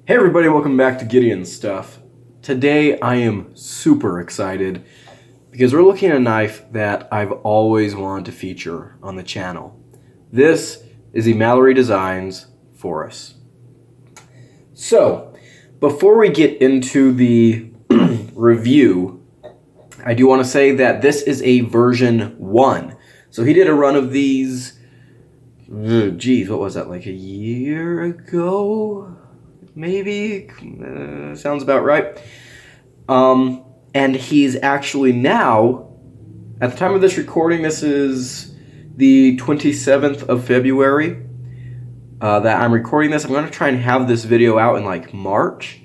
Hey everybody, welcome back to Gideon Stuff. Today I am super excited because we're looking at a knife that I've always wanted to feature on the channel. This is the Mallery Designs Phorus. So, before we get into the review, I do want to say that this is a version 1. So he did a run of these, geez, what was that, like a year ago? Maybe, sounds about right. And he's actually now, at the time of this recording, this is the 27th of February that I'm recording this. I'm going to try and have this video out in like March.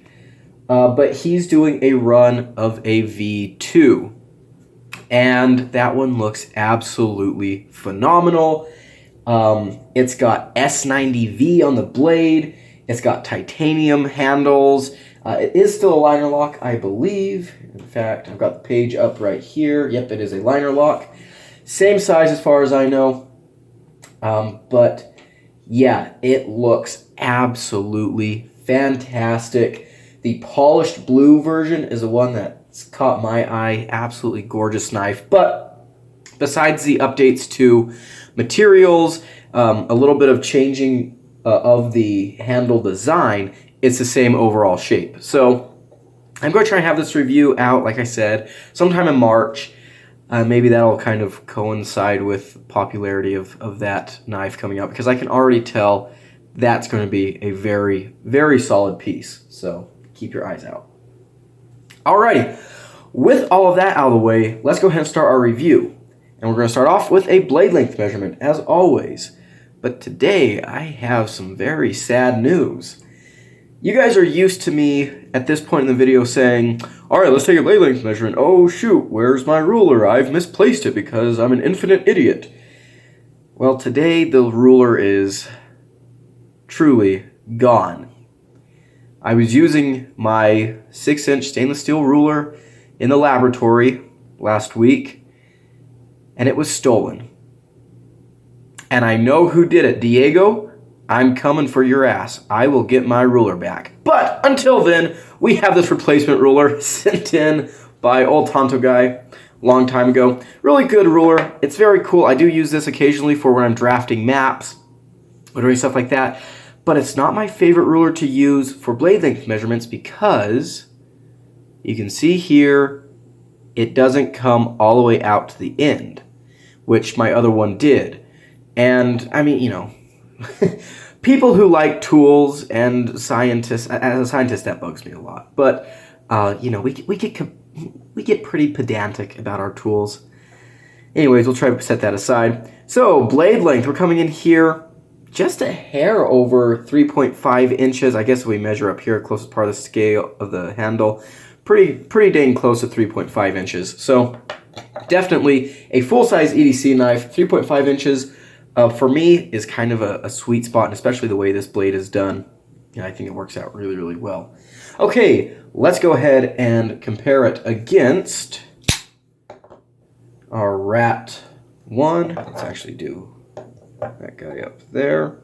But he's doing a run of a V2. And that one looks absolutely phenomenal. It's got S90V on the blade. It's got titanium handles. It is still a liner lock, I believe. In fact, I've got the page up right here. Yep, it is a liner lock. Same size as far as I know. But yeah, it looks absolutely fantastic. The polished blue version is the one that's caught my eye. Absolutely gorgeous knife. But besides the updates to materials, a little bit of changing of the handle design, it's the same overall shape. So I'm going to try and have this review out, like I said, sometime in March. Maybe that'll kind of coincide with the popularity of that knife coming out, because I can already tell that's going to be a very, very solid piece. So keep your eyes out. Alrighty, with all of that out of the way, let's go ahead and start our review. And we're going to start off with a blade length measurement, as always. But today, I have some very sad news. You guys are used to me at this point in the video saying, alright, let's take a blade length measurement. Oh shoot, where's my ruler? I've misplaced it because I'm an infinite idiot. Well, today the ruler is truly gone. I was using my 6-inch stainless steel ruler in the laboratory last week, and it was stolen. And I know who did it. Diego, I'm coming for your ass. I will get my ruler back. But until then, we have this replacement ruler sent in by old Tonto guy long time ago. Really good ruler. It's very cool. I do use this occasionally for when I'm drafting maps or doing stuff like that. But it's not my favorite ruler to use for blade length measurements because you can see here it doesn't come all the way out to the end, which my other one did. And, I mean, you know, people who like tools and scientists, as a scientist, that bugs me a lot. But, you know, we get pretty pedantic about our tools. Anyways, we'll try to set that aside. So, blade length, we're coming in here just a hair over 3.5 inches. I guess if we measure up here, closest part of the scale of the handle, pretty dang close to 3.5 inches. So, definitely a full-size EDC knife, 3.5 inches. For me, is kind of a sweet spot, and especially the way this blade is done. Yeah, I think it works out really, really well. Okay, let's go ahead and compare it against our Rat 1. Let's actually do that guy up there.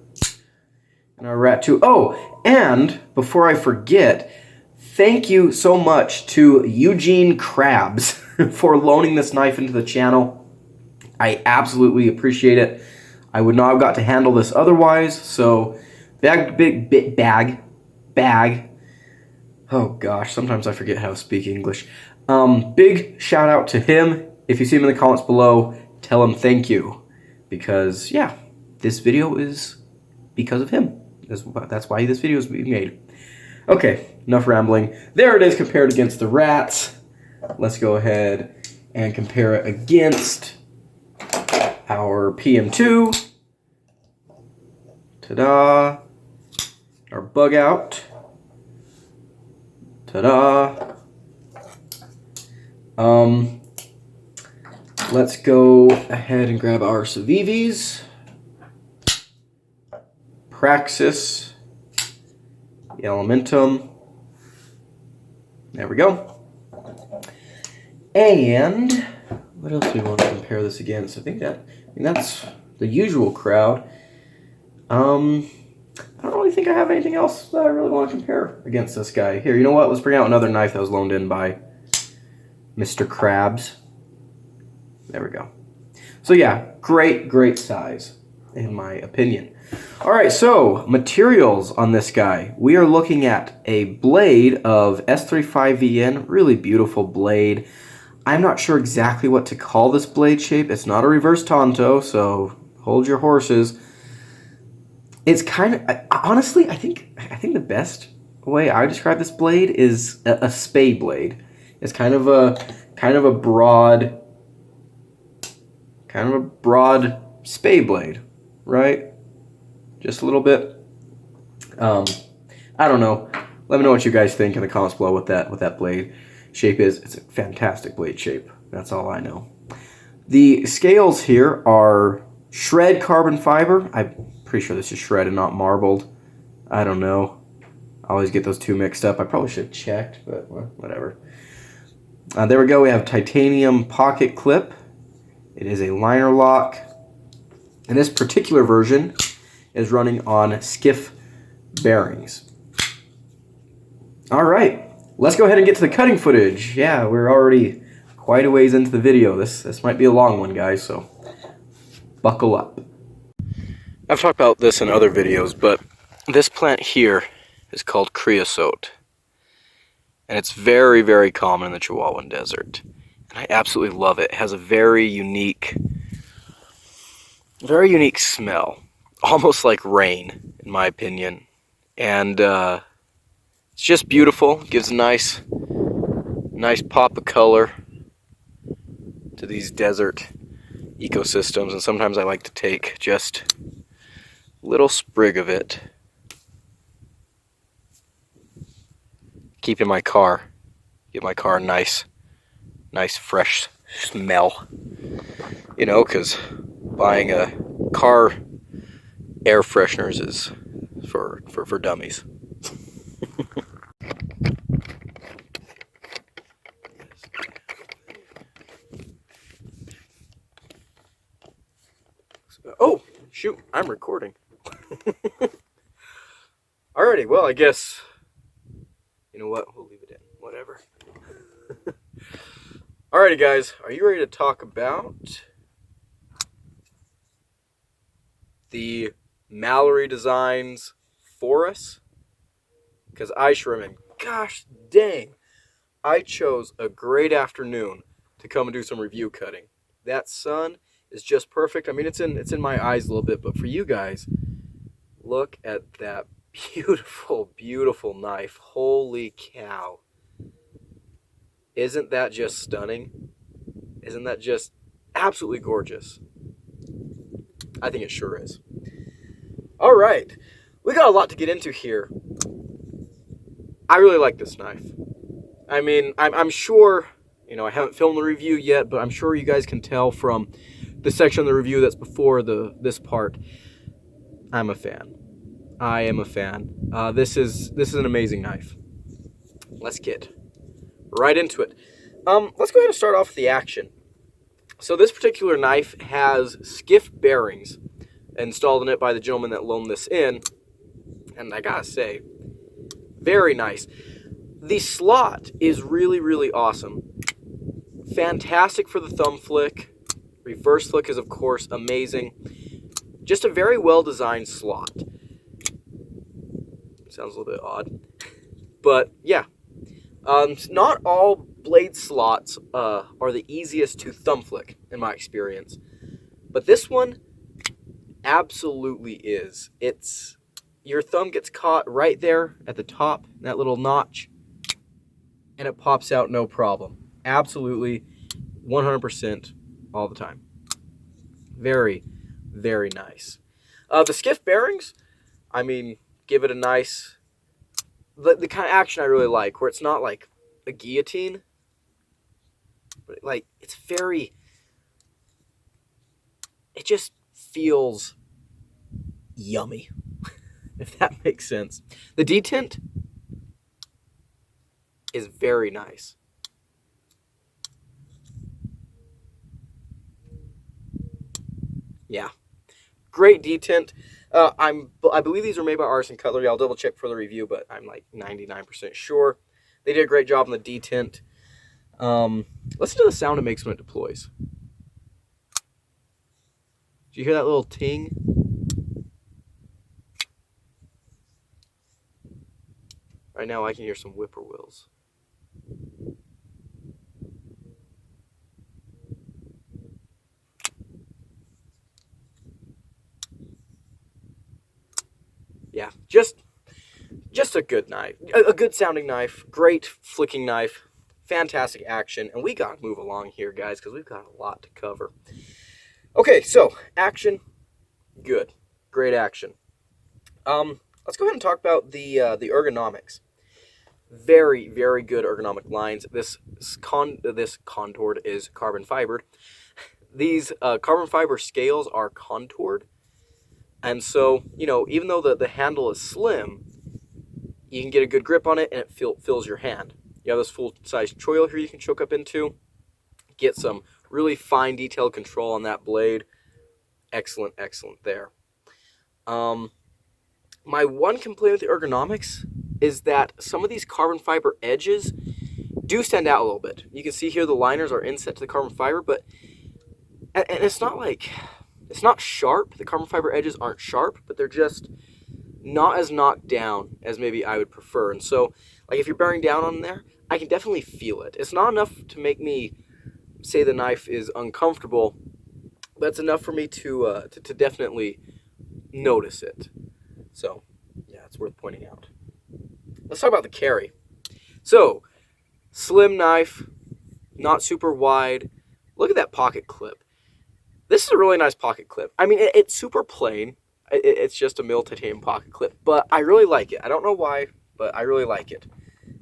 And our Rat 2. Oh, and before I forget, thank you so much to Eugene Krabs for loaning this knife into the channel. I absolutely appreciate it. I would not have got to handle this otherwise, so bag. Oh gosh, sometimes I forget how to speak English. Big shout out to him. If you see him in the comments below, tell him thank you. Because, yeah, this video is because of him. That's why this video is being made. Okay, enough rambling. There it is compared against the Rats. Let's go ahead and compare it against our PM2. Ta-da. Our bug out. Ta-da. Let's go ahead and grab our Civivis. Praxis. The Elementum. There we go. And what else do we want to compare this against? I think that's the usual crowd. I don't really think I have anything else that I really want to compare against this guy. Here, you know what? Let's bring out another knife that was loaned in by Mr. Krabs. There we go. So yeah, great size, in my opinion. All right, so materials on this guy. We are looking at a blade of S35VN, really beautiful blade. I'm not sure exactly what to call this blade shape. It's not a reverse Tonto, so hold your horses. It's kind of, honestly, I think the best way I describe this blade is a spade blade. It's kind of a broad spade blade, right? Just a little bit. I don't know. Let me know what you guys think in the comments below what that blade shape is. It's a fantastic blade shape. That's all I know. The scales here are shred carbon fiber. I'm pretty sure this is shred and not marbled. I don't know. I always get those two mixed up. I probably should have checked, but well, whatever. There we go. We have titanium pocket clip. It is a liner lock. And this particular version is running on skiff bearings. All right, let's go ahead and get to the cutting footage. Yeah, we're already quite a ways into the video. This might be a long one, guys, so buckle up. I've talked about this in other videos, but this plant here is called creosote. And it's very common in the Chihuahuan Desert. And I absolutely love it. It has a very unique smell. Almost like rain, in my opinion. And it's just beautiful. Gives a nice pop of color to these desert ecosystems. And sometimes I like to take just a little sprig of it, keep in my car, get my car a nice fresh smell. You know, because buying a car air fresheners is for dummies. Oh, shoot, I'm recording. Alrighty, well, I guess, you know what, we'll leave it in, whatever. Alrighty, guys, are you ready to talk about the Mallery Designs Phorus? Because I sure am, and gosh dang, I chose a great afternoon to come and do some review cutting. That sun is just perfect. I mean, it's in my eyes a little bit, but for you guys, look at that beautiful knife. Holy cow. Isn't that just stunning? Isn't that just absolutely gorgeous? I think it sure is. All right, we got a lot to get into here. I really like this knife. I mean, I'm sure, you know, I haven't filmed the review yet, but I'm sure you guys can tell from the section of the review that's before this part. I'm a fan. I am a fan. This is an amazing knife. Let's get right into it. Let's go ahead and start off with the action. So this particular knife has skiff bearings installed in it by the gentleman that loaned this in, and I gotta say, very nice. The slot is really awesome. Fantastic for the thumb flick. Reverse flick is, of course, amazing. Just a very well-designed slot. Sounds a little bit odd. But, yeah. Not all blade slots are the easiest to thumb flick, in my experience. But this one absolutely is. Your thumb gets caught right there at the top, that little notch, and it pops out no problem. Absolutely, 100% all the time. Very nice. The skiff bearings, I mean, give it a nice, the kind of action I really like, where it's not like a guillotine, but like it's very, it just feels yummy, if that makes sense. The detent is very nice. Yeah, great detent. I believe these are made by Artisan Cutlery. I'll double check for the review, but I'm like 99% sure. They did a great job on the detent. Listen to the sound it makes when it deploys. Do you hear that little ting? Right now I can hear some whippoorwills. Yeah, just a good knife. A good sounding knife. Great flicking knife. Fantastic action. And we gotta move along here, guys, because we've got a lot to cover. Okay, so action. Good. Great action. Let's go ahead and talk about the ergonomics. Very, very good ergonomic lines. This contoured is carbon fibered. These carbon fiber scales are contoured. And so, you know, even though the handle is slim, you can get a good grip on it and it fills your hand. You have this full-size choil here you can choke up into. Get some really fine detailed control on that blade. Excellent, excellent there. My one complaint with the ergonomics is that some of these carbon fiber edges do stand out a little bit. You can see here the liners are inset to the carbon fiber, but and it's not like, it's not sharp. The carbon fiber edges aren't sharp, but they're just not as knocked down as maybe I would prefer. And so, like if you're bearing down on there, I can definitely feel it. It's not enough to make me say the knife is uncomfortable, but it's enough for me to definitely notice it. So, yeah, it's worth pointing out. Let's talk about the carry. So, slim knife, not super wide. Look at that pocket clip. This is a really nice pocket clip. I mean, it's super plain. It's just a mill titanium pocket clip, but I really like it. I don't know why, but I really like it.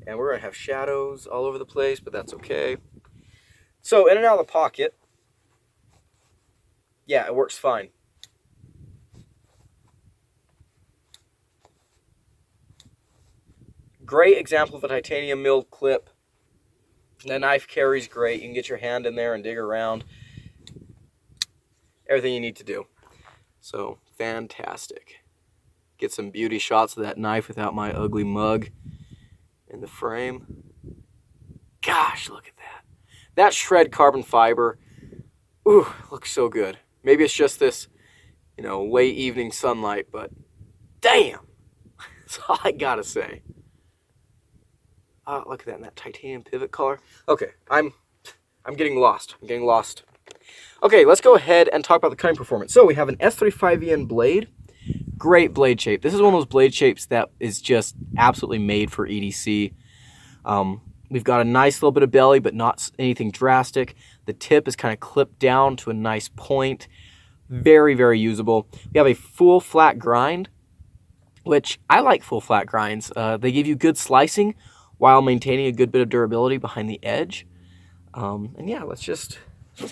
And we're going to have shadows all over the place, but that's okay. So, in and out of the pocket, yeah, it works fine. Great example of a titanium milled clip. The knife carries great. You can get your hand in there and dig around. Everything you need to do. So, fantastic. Get some beauty shots of that knife without my ugly mug in the frame. Gosh, look at that. That shred carbon fiber, ooh, looks so good. Maybe it's just this, you know, late evening sunlight, but damn. That's all I gotta say. Look at that, in that titanium pivot color. Okay, I'm getting lost. I'm getting lost. Okay, let's go ahead and talk about the cutting performance. So we have an S35VN blade. Great blade shape. This is one of those blade shapes that is just absolutely made for EDC. We've got a nice little bit of belly, but not anything drastic. The tip is kind of clipped down to a nice point. Very, very usable. We have a full flat grind, which I like full flat grinds. They give you good slicing while maintaining a good bit of durability behind the edge. And yeah, let's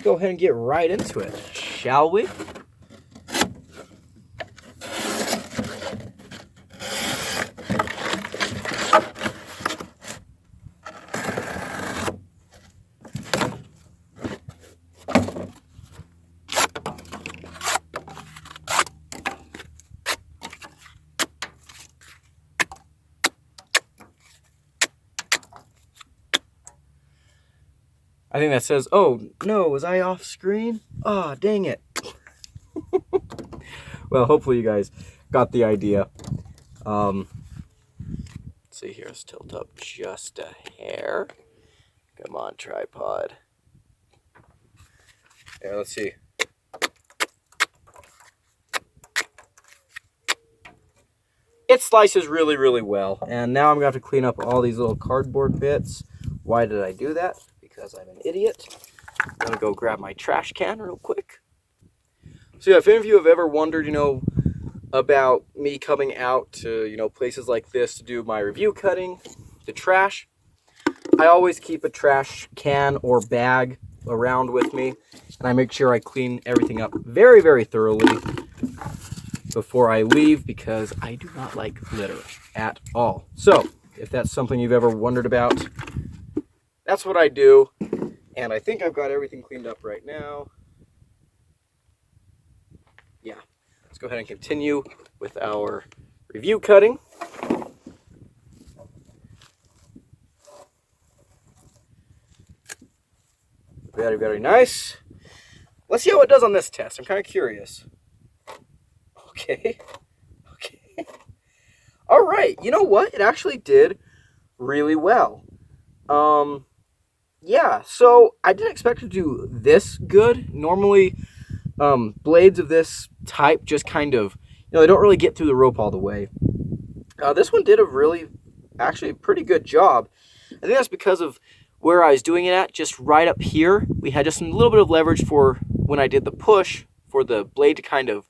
go ahead and get right into it, shall we? I think that says, oh, no, was I off screen? Ah, oh, dang it. Well, hopefully you guys got the idea. Let's see here, let's tilt up just a hair. Come on, tripod. Yeah, let's see. It slices really, really well. And now I'm going to have to clean up all these little cardboard bits. Why did I do that? Because I'm an idiot. I'm going to go grab my trash can real quick. So yeah, if any of you have ever wondered, you know, about me coming out to, you know, places like this to do my review cutting, the trash, I always keep a trash can or bag around with me, and I make sure I clean everything up very, very thoroughly before I leave, because I do not like litter at all. So, if that's something you've ever wondered about, that's what I do, and I think I've got everything cleaned up right now. Yeah, let's go ahead and continue with our review cutting. Very, very nice. Let's see how it does on this test. I'm kind of curious. Okay. Okay. All right. You know what? It actually did really well. Yeah, so I didn't expect to do this good. Normally, blades of this type just kind of, they don't really get through the rope all the way. This one did actually a pretty good job. I think that's because of where I was doing it at, just right up here. We had just a little bit of leverage for when I did the push for the blade to kind of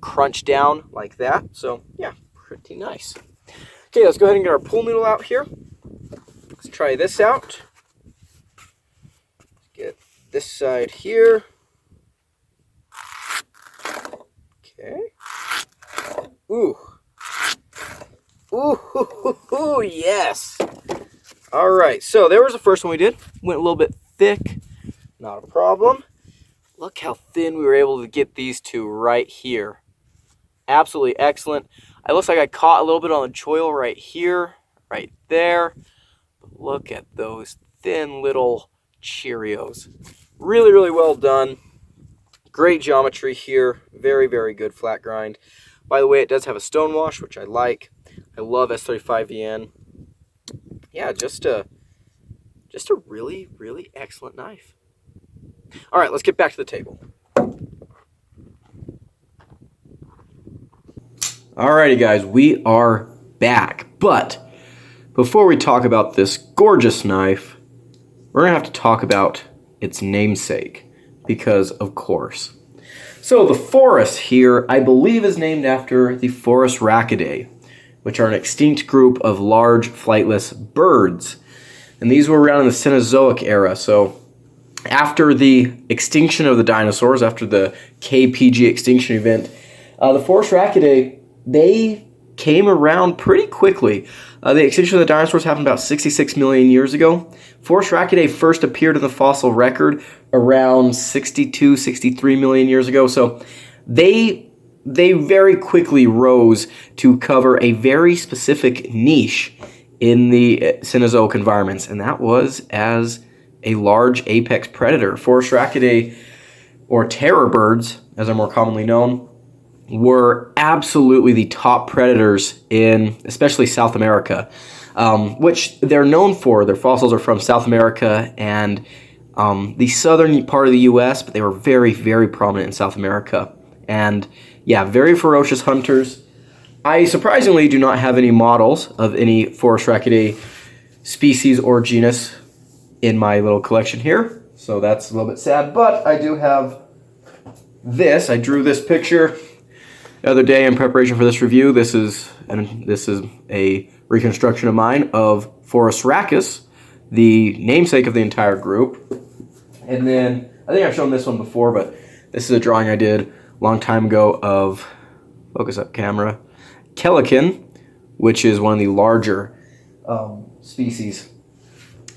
crunch down like that. So yeah, pretty nice. Okay, let's go ahead and get our pull noodle out here. Let's try this out. Get this side here. Okay. Ooh. Ooh, yes. All right, so there was the first one we did. Went a little bit thick, not a problem. Look how thin we were able to get these two right here. Absolutely excellent. It looks like I caught a little bit on the choil right here, right there. But look at those thin little Cheerios. Really, really well done. Great geometry here. Very, very good flat grind. By the way, it does have a stone wash, which I like. I love S35VN. Yeah, just a really, really excellent knife. All right, let's get back to the table. Alrighty, guys, we are back. But before we talk about this gorgeous knife, we're going to have to talk about its namesake, because of course. So the Phorus here, I believe, is named after the Phorusrhacidae, which are an extinct group of large flightless birds. And these were around in the Cenozoic era. So after the extinction of the dinosaurs, after the KPG extinction event, the Phorusrhacidae, they came around pretty quickly. The extinction of the dinosaurs happened about 66 million years ago. Phorusrhacidae first appeared in the fossil record around 62, 63 million years ago. So they very quickly rose to cover a very specific niche in the Cenozoic environments, and that was as a large apex predator. Phorusrhacidae, or terror birds, as they're more commonly known, were absolutely the top predators in especially South America, which they're known for. Their fossils are from South America and the southern part of the U.S., but they were very, very prominent in South America. And yeah, very ferocious hunters. I surprisingly do not have any models of any Phorusrhacidae species or genus in my little collection here, so that's a little bit sad, but I do have this. I drew this picture the other day in preparation for this review. This is a reconstruction of mine of Phorusrhacus, the namesake of the entire group. And then, I think I've shown this one before, but this is a drawing I did a long time ago of, focus up camera, Kelican, which is one of the larger species.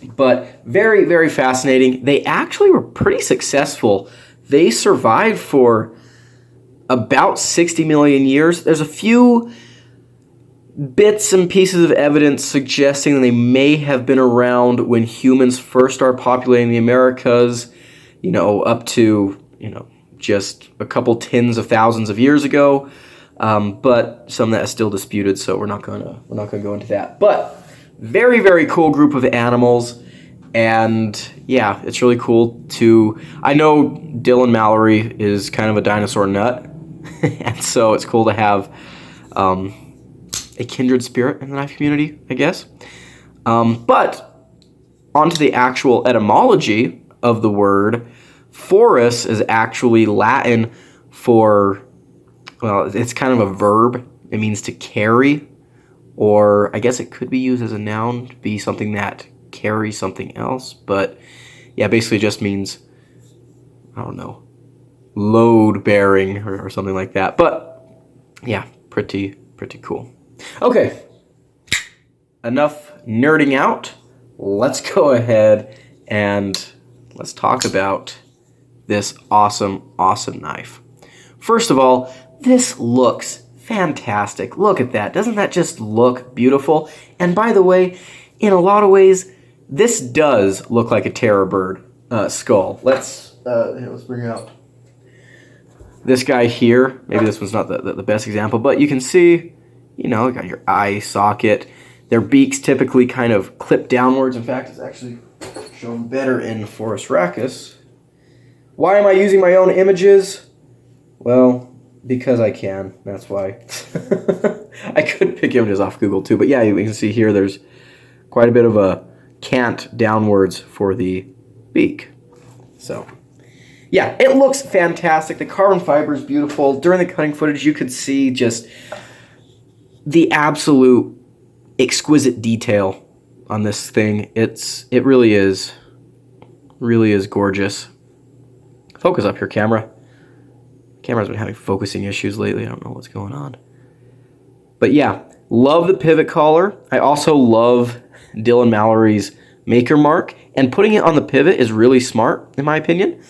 But very, very fascinating. They actually were pretty successful. They survived for about 60 million years. There's a few bits and pieces of evidence suggesting that they may have been around when humans first started populating the Americas, up to, just a couple tens of thousands of years ago. But some of that is still disputed, so we're not gonna go into that. But very, very cool group of animals, and yeah, it's really cool to. I know Dylan Mallery is kind of a dinosaur nut, and so it's cool to have a kindred spirit in the knife community, I guess. But onto the actual etymology of the word. Phorus is actually Latin for, well, it's kind of a verb. It means to carry, or I guess it could be used as a noun to be something that carries something else. But yeah, basically just means, I don't know, load bearing or something like that. But yeah, pretty cool. Okay, enough nerding out. Let's go ahead and let's talk about this awesome, awesome knife. First of all, This looks fantastic. Look at that. Doesn't that just look beautiful? And by the way, in a lot of ways, this does look like a terror bird skull. Let's bring out this guy here. Maybe this one's not the best example, but you can see, you know, you got your eye socket. Their beaks typically kind of clip downwards. In fact, it's actually shown better in Phorus rachis. Why am I using my own images? Well, because I can. That's why. I could pick images off Google too, but yeah, you can see here there's quite a bit of a cant downwards for the beak. So, yeah, it looks fantastic. The carbon fiber is beautiful. During the cutting footage, you could see just the absolute exquisite detail on this thing. It really is gorgeous. Focus up here, camera. Camera's been having focusing issues lately. I don't know what's going on. But yeah, love the pivot collar. I also love Dylan Mallery's maker mark, and putting it on the pivot is really smart, in my opinion.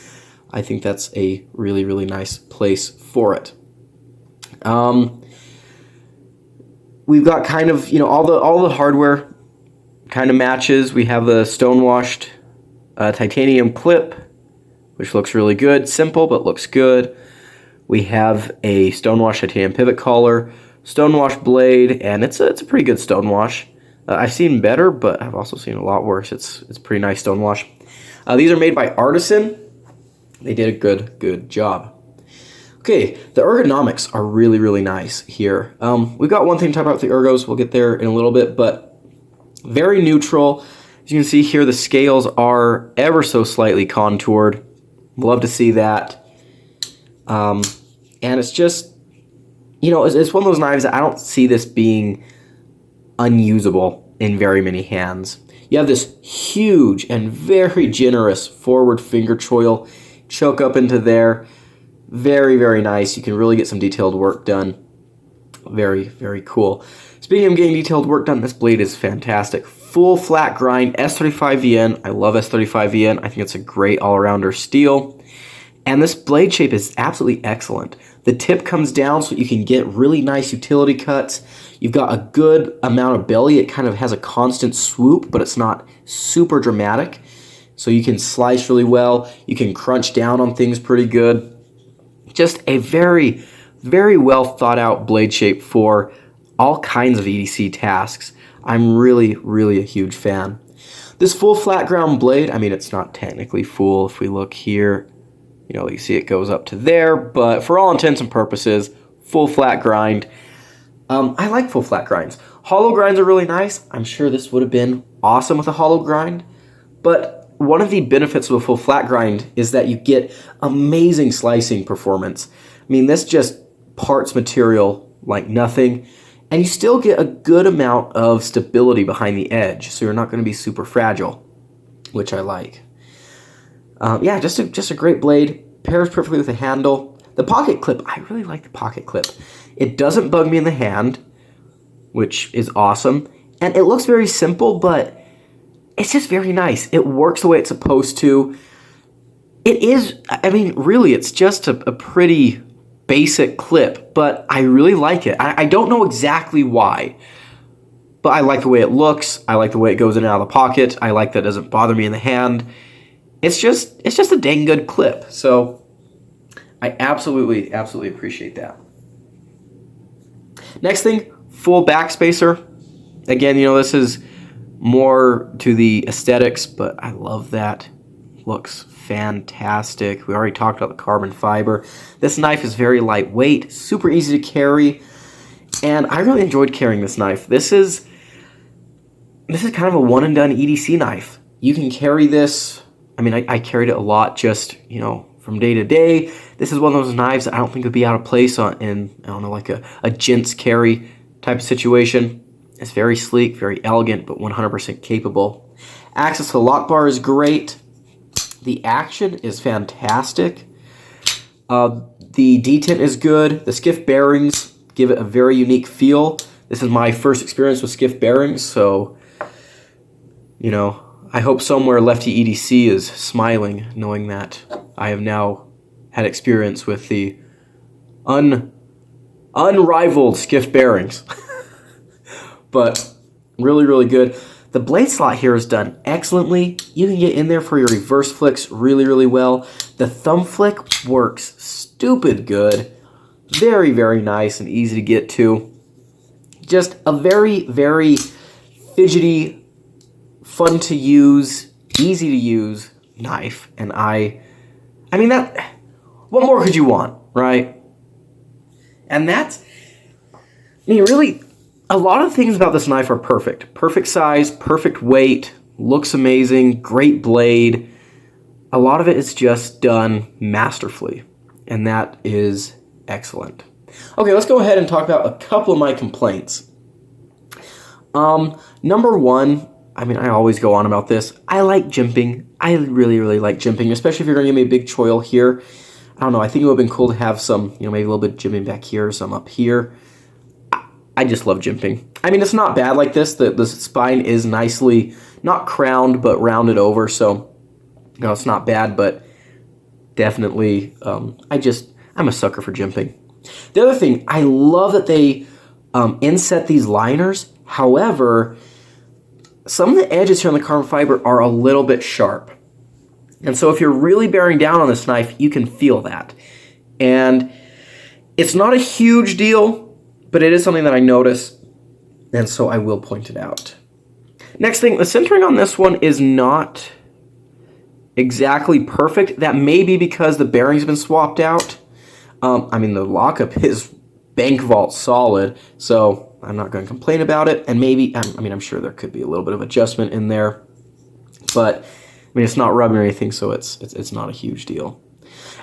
I think that's a really, really nice place for it. We've got kind of, you know, all the hardware kind of matches. We have the stonewashed titanium clip, which looks really good. Simple, but looks good. We have a stonewashed titanium pivot collar, stonewashed blade, and it's a pretty good stonewash. I've seen better, but I've also seen a lot worse. It's pretty nice stonewash. These are made by Artisan. They did a good job. Okay, the ergonomics are really, really nice here. We've got one thing to talk about with the ergos. We'll get there in a little bit, but very neutral. As you can see here, the scales are ever so slightly contoured. Love to see that. And it's just, you know, it's one of those knives that I don't see this being unusable in very many hands. You have this huge and very generous forward finger choke up into there. Very, very nice. You can really get some detailed work done. Very, very cool. Speaking of getting detailed work done, this blade is fantastic. Full flat grind, S35VN. I love S35VN. I think it's a great all-arounder steel. And this blade shape is absolutely excellent. The tip comes down so you can get really nice utility cuts. You've got a good amount of belly. It kind of has a constant swoop, but it's not super dramatic. So you can slice really well. You can crunch down on things pretty good. Just a very, very well thought out blade shape for all kinds of EDC tasks. I'm really, really a huge fan. This full flat ground blade, I mean, it's not technically full. If we look here, you know, you see it goes up to there, but for all intents and purposes, full flat grind. I like full flat grinds. Hollow grinds are really nice. I'm sure this would have been awesome with a hollow grind, but one of the benefits of a full flat grind is that you get amazing slicing performance. I mean, this just parts material like nothing, and you still get a good amount of stability behind the edge, so you're not going to be super fragile, which I like. Yeah, just a great blade. Pairs perfectly with the handle. The pocket clip, I really like the pocket clip. It doesn't bug me in the hand, which is awesome. And it looks very simple, but it's just very nice. It works the way it's supposed to. It is, I mean, really, it's just a pretty basic clip, but I really like it. I don't know exactly why, but I like the way it looks. I like the way it goes in and out of the pocket. I like that it doesn't bother me in the hand. It's just a dang good clip. So I absolutely appreciate that. Next thing, full backspacer. Again, you know, this is more to the aesthetics, but I love that. Looks fantastic. We already talked about the carbon fiber. This knife is very lightweight, super easy to carry, and I really enjoyed carrying this knife. This is kind of a one and done EDC knife. You can carry this. I mean, I carried it a lot just, you know, from day to day. This is one of those knives that I don't think would be out of place in, I don't know, like a gents carry type of situation. It's very sleek, very elegant, but 100% capable. Access to the lock bar is great. The action is fantastic. The detent is good. The skiff bearings give it a very unique feel. This is my first experience with skiff bearings, so, you know, I hope somewhere Lefty EDC is smiling, knowing that I have now had experience with the unrivaled skiff bearings. But really, really good. The blade slot here is done excellently. You can get in there for your reverse flicks really, really well. The thumb flick works stupid good. Very, very nice and easy to get to. Just a very, very fidgety, fun to use, easy to use knife. And I mean, what more could you want, right? And that's, I mean, really, a lot of things about this knife are perfect. Perfect size, perfect weight, looks amazing, great blade. A lot of it is just done masterfully, and that is excellent. Okay, let's go ahead and talk about a couple of my complaints. Number one, I mean, I always go on about this. I like jimping. I really, really like jimping, especially if you're going to give me a big choil here. I don't know, I think it would have been cool to have some, maybe a little bit of jimping back here, some up here. I just love jimping. I memean, it's not bad like this. The spine is nicely, not crowned, but rounded over. So, it's not bad, but definitely, I'm a sucker for jimping. The other thing, I love that they inset these liners. However, some of the edges here on the carbon fiber are a little bit sharp. And so if you're really bearing down on this knife, you can feel that. And it's not a huge deal, but it is something that I notice, and so I will point it out. Next thing, the centering on this one is not exactly perfect. That may be because the bearing's been swapped out. I mean, the lockup is bank vault solid, so I'm not going to complain about it. And maybe, I'm sure there could be a little bit of adjustment in there, but I mean, it's not rubbing or anything, so it's not a huge deal.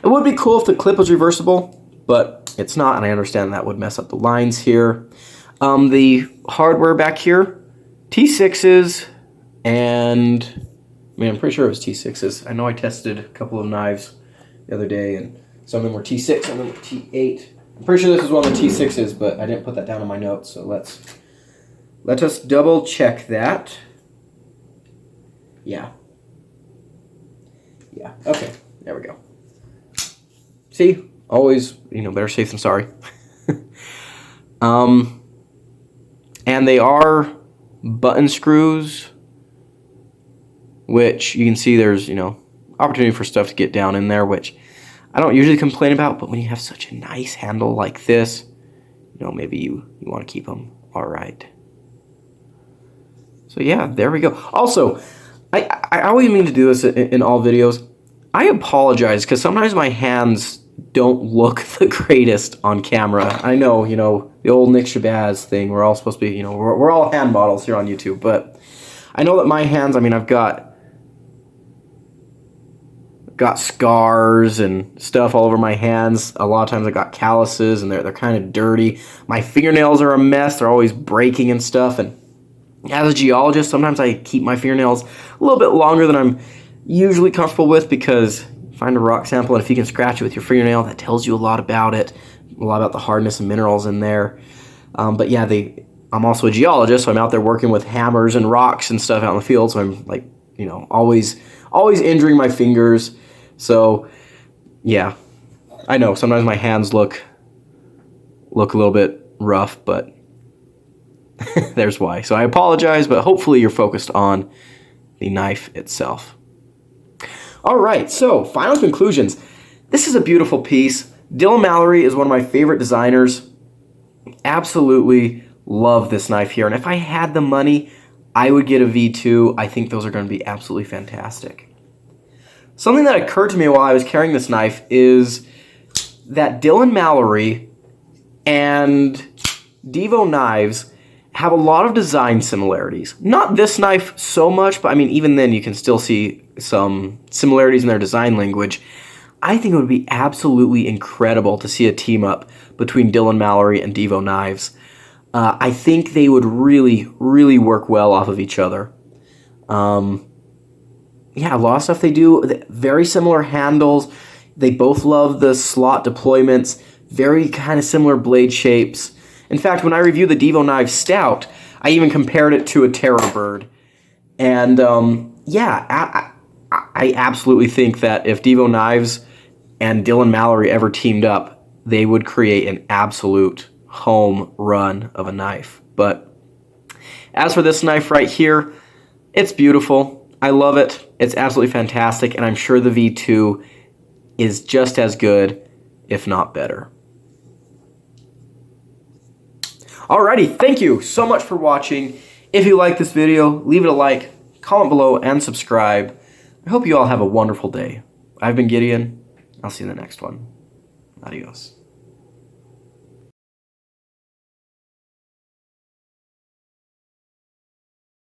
It would be cool if the clip was reversible, but it's not, and I understand that would mess up the lines here. The hardware back here, T6s, and I'm pretty sure it was T6s. I know I tested a couple of knives the other day, and some of them were T6, some of them were T8. I'm pretty sure this is one of the T6s, but I didn't put that down in my notes, so let us double check that. Yeah, okay, there we go. See? Always, better safe than sorry. And they are button screws, which you can see there's, opportunity for stuff to get down in there, which I don't usually complain about, but when you have such a nice handle like this, maybe you want to keep them all right. So yeah, there we go. Also, I always mean to do this in all videos. I apologize, because sometimes my hands don't look the greatest on camera. I know, the old Nick Shabazz thing, we're all supposed to be, we're all hand models here on YouTube, but I know that my hands, I've got scars and stuff all over my hands. A lot of times I got calluses, and they're kind of dirty. My fingernails are a mess. They're always breaking and stuff, and as a geologist, sometimes I keep my fingernails a little bit longer than I'm usually comfortable with, because find a rock sample, and if you can scratch it with your fingernail, that tells you a lot about it, a lot about the hardness and minerals in there. But yeah, I'm also a geologist, so I'm out there working with hammers and rocks and stuff out in the field, so I'm like, always injuring my fingers. So yeah, I know sometimes my hands look a little bit rough, but there's why. So I apologize, but hopefully you're focused on the knife itself. All right, so final conclusions. This is a beautiful piece. Dylan Mallery is one of my favorite designers. Absolutely love this knife here. And if I had the money, I would get a V2. I think those are going to be absolutely fantastic. Something that occurred to me while I was carrying this knife is that Dylan Mallery and Devo knives have a lot of design similarities. Not this knife so much, but even then you can still see some similarities in their design language. I think it would be absolutely incredible to see a team up between Dylan Mallery and Devo knives. I think they would really, really work well off of each other. Yeah, a lot of stuff they do, very similar handles. They both love the slot deployments, very kind of similar blade shapes. In fact, when I reviewed the Devo Knife Stout, I even compared it to a Terror Bird. And yeah, I absolutely think that if Devo Knives and Dylan Mallery ever teamed up, they would create an absolute home run of a knife. But as for this knife right here, it's beautiful. I love it. It's absolutely fantastic, and I'm sure the V2 is just as good, if not better. Alrighty, thank you so much for watching. If you like this video, leave it a like, comment below, and subscribe. I hope you all have a wonderful day. I've been Gideon. I'll see you in the next one. Adios.